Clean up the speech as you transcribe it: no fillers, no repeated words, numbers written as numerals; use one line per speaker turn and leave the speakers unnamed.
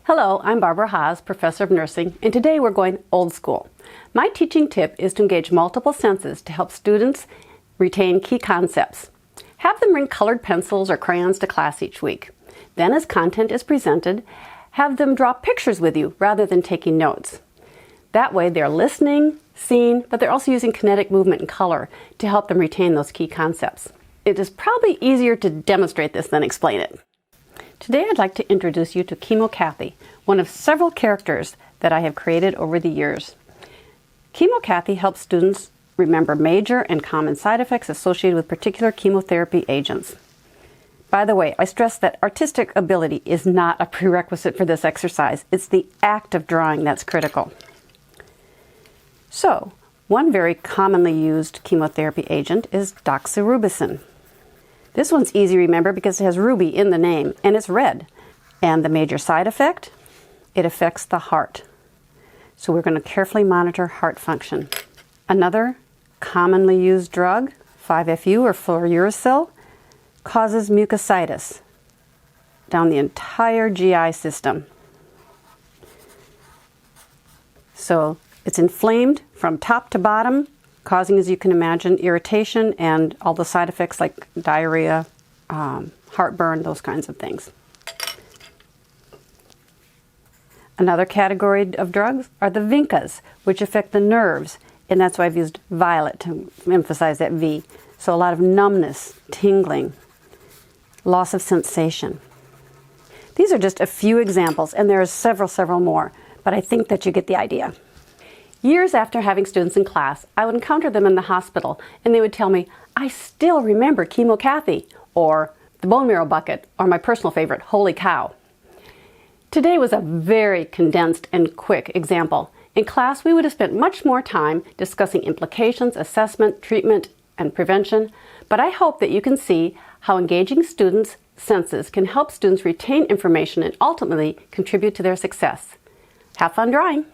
Hello, I'm Barbara Haas, Professor of Nursing, and today we're going old school. My teaching tip is to engage multiple senses to help students retain key concepts. Have them bring colored pencils or crayons to class each week. Then, as content is presented, have them draw pictures with you rather than taking notes. That way they're listening, seeing, but they're also using kinetic movement and color to help them retain those key concepts. It is probably easier to demonstrate this than explain it. Today I'd like to introduce you to Chemo Kathy, one of several characters that I have created over the years. Chemo Kathy helps students remember major and common side effects associated with particular chemotherapy agents. By the way, I stress that artistic ability is not a prerequisite for this exercise. It's the act of drawing that's critical. So, one very commonly used chemotherapy agent is doxorubicin. This one's easy to remember because it has ruby in the name, and it's red. And the major side effect? It affects the heart. So we're going to carefully monitor heart function. Another commonly used drug, 5-FU or fluorouracil, causes mucositis down the entire GI system. So it's inflamed from top to bottom, causing, as you can imagine, irritation and all the side effects like diarrhea, heartburn, those kinds of things. Another category of drugs are the vincas, which affect the nerves, and that's why I've used violet to emphasize that V. So a lot of numbness, tingling, loss of sensation. These are just a few examples, and there are several more, but I think that you get the idea. Years after having students in class, I would encounter them in the hospital, and they would tell me, I still remember Chemo Kathy, or the bone marrow bucket, or my personal favorite, holy cow. Today was a very condensed and quick example. In class, we would have spent much more time discussing implications, assessment, treatment, and prevention, but I hope that you can see how engaging students' senses can help students retain information and ultimately contribute to their success. Have fun drawing!